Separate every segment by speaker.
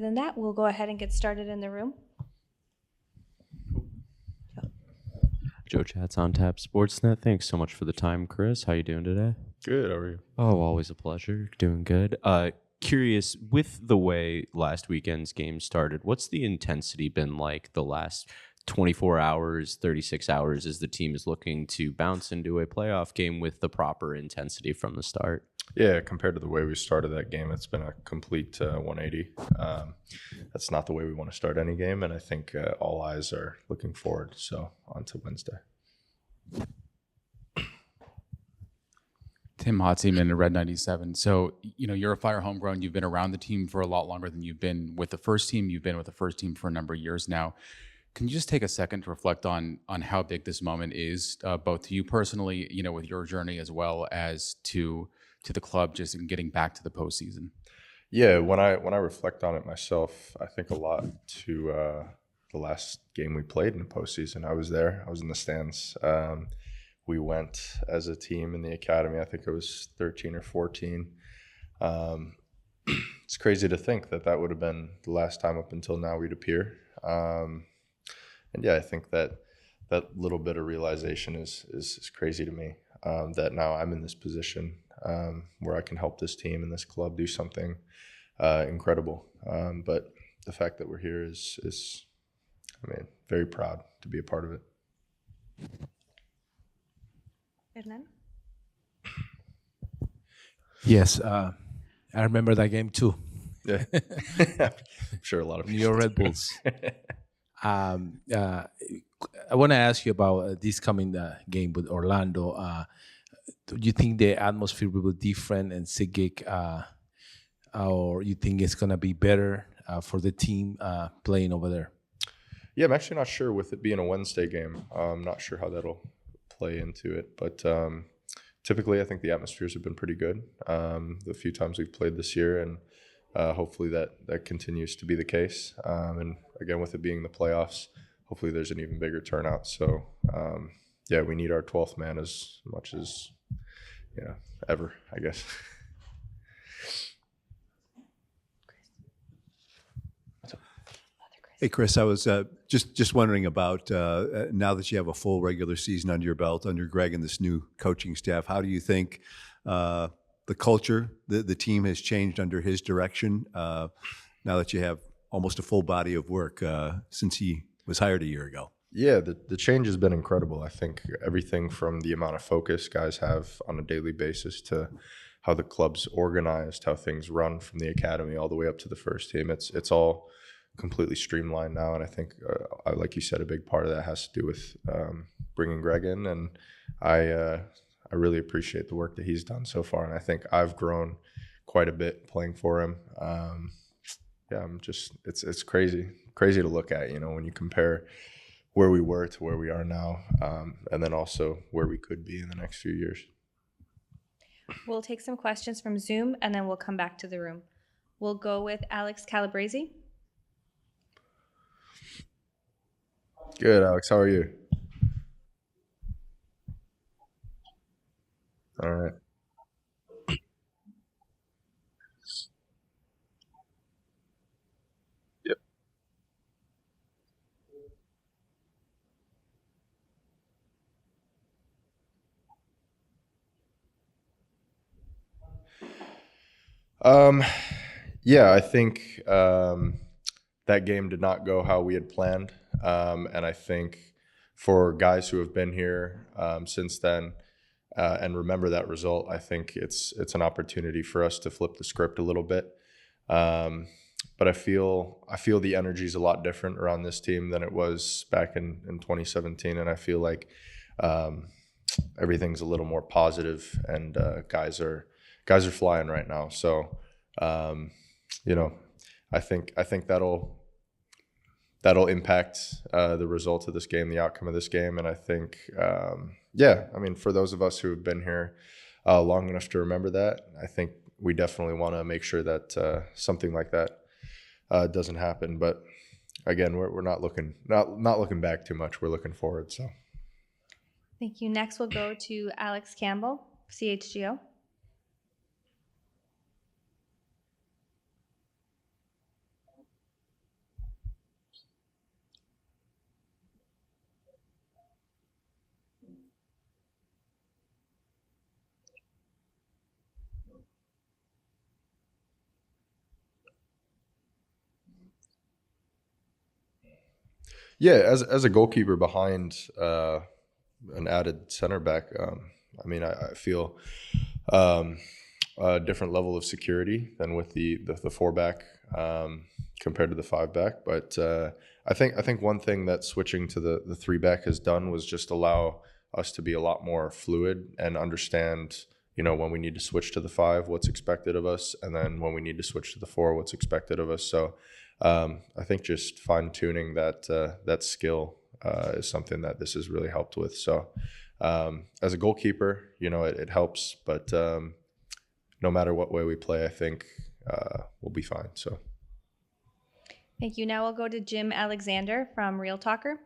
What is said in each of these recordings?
Speaker 1: Than that, we'll go ahead and get started in the room.
Speaker 2: Joe Chats on Tap Sportsnet. Thanks so much for the time, Chris. How you doing today?
Speaker 3: Good. How are you?
Speaker 2: Oh, always a pleasure. Doing good. Curious, with the way last weekend's game started, what's the intensity been like the last 24 hours, 36 hours as the team is looking to bounce into a playoff game with the proper intensity from the start?
Speaker 3: Yeah, compared to the way we started that game, it's been a complete 180. That's not the way we want to start any game, and I think all eyes are looking forward. So on to Wednesday.
Speaker 4: Tim Hotseman, Red 97. So, you're a Fire homegrown. You've been around the team for a lot longer than you've been with the first team. You've been with the first team for a number of years now. Can you just take a second to reflect on how big this moment is, both to you personally, with your journey, as well as to the club just in getting back to the postseason?
Speaker 3: Yeah, when I reflect on it myself, I think a lot to the last game we played in the postseason. I was there. I was in the stands. We went as a team in the academy. I think it was 13 or 14. It's crazy to think that would have been the last time up until now we'd appear. And yeah, I think that little bit of realization is crazy to me, that now I'm in this position where I can help this team and this club do something incredible. But the fact that we're here is very proud to be a part of it.
Speaker 1: Hernan?
Speaker 5: Yes, I remember that game too.
Speaker 3: Yeah, I'm sure a lot of people.
Speaker 5: Your Red Bulls. I want to ask you about this coming game with Orlando. Do you think the atmosphere will be different in SeaGeek, or you think it's going to be better for the team playing over there?
Speaker 3: Yeah, I'm actually not sure with it being a Wednesday game. I'm not sure how that'll play into it, but typically I think the atmospheres have been pretty good the few times we've played this year, and hopefully that continues to be the case. And again, with it being the playoffs, hopefully there's an even bigger turnout. So yeah, we need our 12th man as much as ever, I guess.
Speaker 6: Hey, Chris, I was just wondering about now that you have a full regular season under your belt, under Greg and this new coaching staff, how do you think the culture, the team has changed under his direction now that you have almost a full body of work since he was hired a year ago?
Speaker 3: Yeah, the change has been incredible. I think everything from the amount of focus guys have on a daily basis to how the club's organized, how things run from the academy all the way up to the first team. It's all completely streamlined now, and I think, like you said, a big part of that has to do with bringing Greg in, and I really appreciate the work that he's done so far, and I think I've grown quite a bit playing for him. Yeah, it's crazy to look at, when you compare where we were to where we are now, and then also where we could be in the next few years.
Speaker 1: We'll take some questions from Zoom, and then we'll come back to the room. We'll go with Alex Calabrese.
Speaker 3: Good, Alex. How are you? All right. Yep. Yeah, I think that game did not go how we had planned. And I think for guys who have been here since then and remember that result, I think it's an opportunity for us to flip the script a little bit. But I feel the energy is a lot different around this team than it was back in 2017, and I feel like everything's a little more positive, and guys are flying right now. So I think that'll impact the result of this game, the outcome of this game. And I think, for those of us who have been here long enough to remember that, I think we definitely want to make sure that something like that doesn't happen. But again, we're not looking back too much. We're looking forward. So,
Speaker 1: thank you. Next, we'll go to Alex Campbell, CHGO.
Speaker 3: Yeah, as a goalkeeper behind an added center back, I mean, I feel a different level of security than with the four back compared to the five back. But I think one thing that switching to the three back has done was just allow us to be a lot more fluid and understand, when we need to switch to the five, what's expected of us, and then when we need to switch to the four, what's expected of us. So I think just fine tuning that skill is something that this has really helped with. So as a goalkeeper, it helps, but no matter what way we play, I think we'll be fine. So
Speaker 1: Thank you. Now we'll go to Jim Alexander from Real Talker.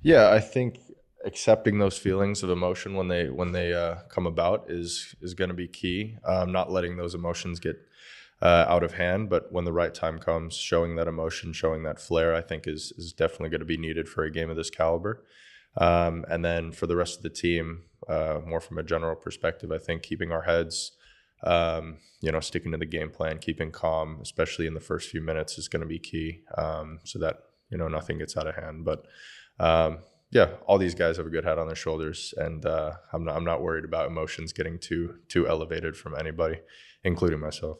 Speaker 3: yeah, I think accepting those feelings of emotion when they come about is going to be key. Not letting those emotions get out of hand, but when the right time comes, showing that emotion, showing that flair, I think is definitely going to be needed for a game of this caliber. And then for the rest of the team, more from a general perspective, I think keeping our heads, sticking to the game plan, keeping calm, especially in the first few minutes, is going to be key, so that nothing gets out of hand. But yeah, all these guys have a good head on their shoulders, and I'm not worried about emotions getting too elevated from anybody, including myself.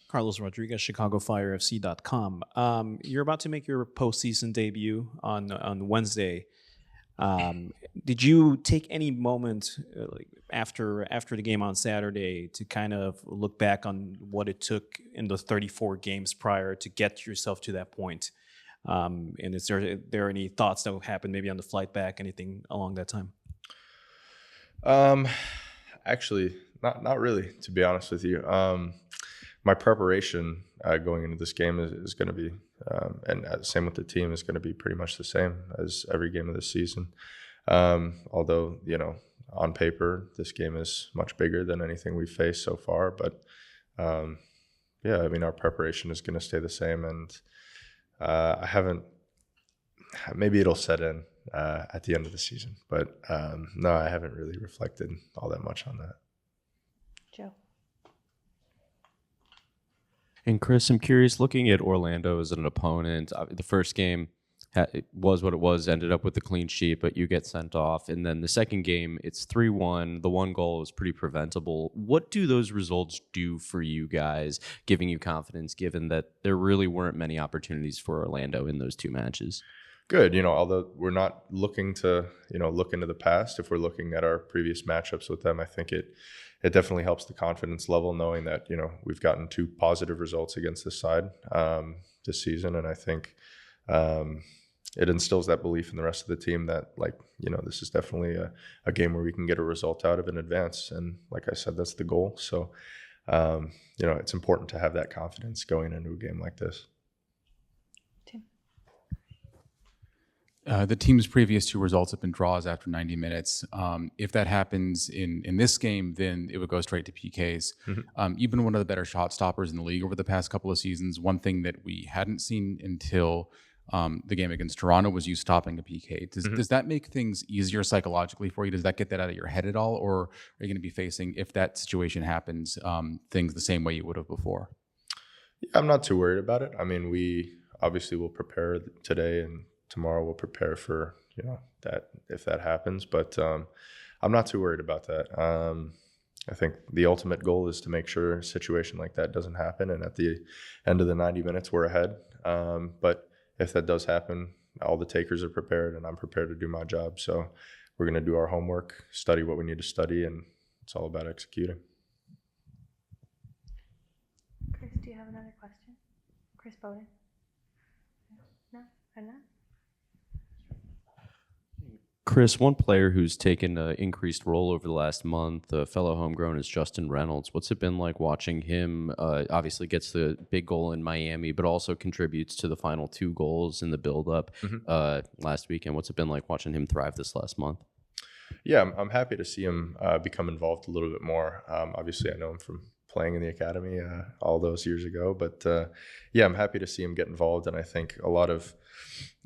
Speaker 7: Carlos Rodriguez, ChicagoFireFC.com. You're about to make your postseason debut on Wednesday. Did you take any moment after the game on Saturday to kind of look back on what it took in those 34 games prior to get yourself to that point? And is there any thoughts that happened maybe on the flight back, anything along that time?
Speaker 3: Actually, not really, to be honest with you. My preparation going into this game is going to be, and same with the team, is going to be pretty much the same as every game of this season. Although, on paper, this game is much bigger than anything we've faced so far. But yeah, I mean, our preparation is going to stay the same, and I haven't. Maybe it'll set in at the end of the season, but no, I haven't really reflected all that much on that.
Speaker 1: Joe.
Speaker 2: And Chris, I'm curious, looking at Orlando as an opponent, the first game it was what it was, ended up with a clean sheet, but you get sent off. And then the second game, it's 3-1. The one goal was pretty preventable. What do those results do for you guys, giving you confidence, given that there really weren't many opportunities for Orlando in those two matches?
Speaker 3: Good. Although we're not looking to, look into the past, if we're looking at our previous matchups with them, I think it definitely helps the confidence level knowing that, we've gotten 2 positive results against this side this season. And I think it instills that belief in the rest of the team that, this is definitely a game where we can get a result out of in advance. And like I said, that's the goal. So, it's important to have that confidence going into a game like this.
Speaker 4: The team's previous 2 results have been draws after 90 minutes. If that happens in this game, then it would go straight to PKs.
Speaker 3: Mm-hmm.
Speaker 4: You've been one of the better shot stoppers in the league over the past couple of seasons. One thing that we hadn't seen until the game against Toronto was you stopping a PK. Does that make things easier psychologically for you? Does that get that out of your head at all? Or are you going to be facing, if that situation happens, things the same way you would have before?
Speaker 3: Yeah, I'm not too worried about it. I mean, we obviously will prepare today, and tomorrow we'll prepare for, that if that happens. But I'm not too worried about that. I think the ultimate goal is to make sure a situation like that doesn't happen. And at the end of the 90 minutes, we're ahead. But if that does happen, all the takers are prepared, and I'm prepared to do my job. So we're going to do our homework, study what we need to study, and it's all about executing.
Speaker 1: Chris, do you have another question? Chris Bowden? No? I'm not?
Speaker 2: Chris, one player who's taken an increased role over the last month, a fellow homegrown, is Justin Reynolds. What's it been like watching him? Obviously gets the big goal in Miami, but also contributes to the final 2 goals in the build-up last weekend. What's it been like watching him thrive this last month?
Speaker 3: Yeah, I'm happy to see him become involved a little bit more. Obviously, I know him from playing in the academy all those years ago, but yeah, I'm happy to see him get involved. And I think a lot of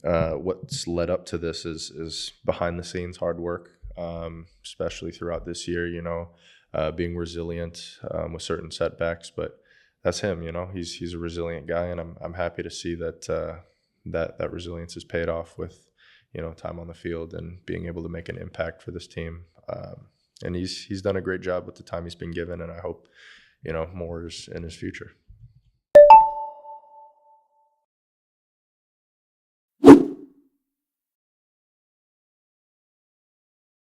Speaker 3: what's led up to this is behind the scenes hard work, especially throughout this year, being resilient with certain setbacks, but that's him, he's a resilient guy, and I'm happy to see that that resilience is paid off with, time on the field and being able to make an impact for this team. And he's done a great job with the time he's been given, and I hope, more is in his future.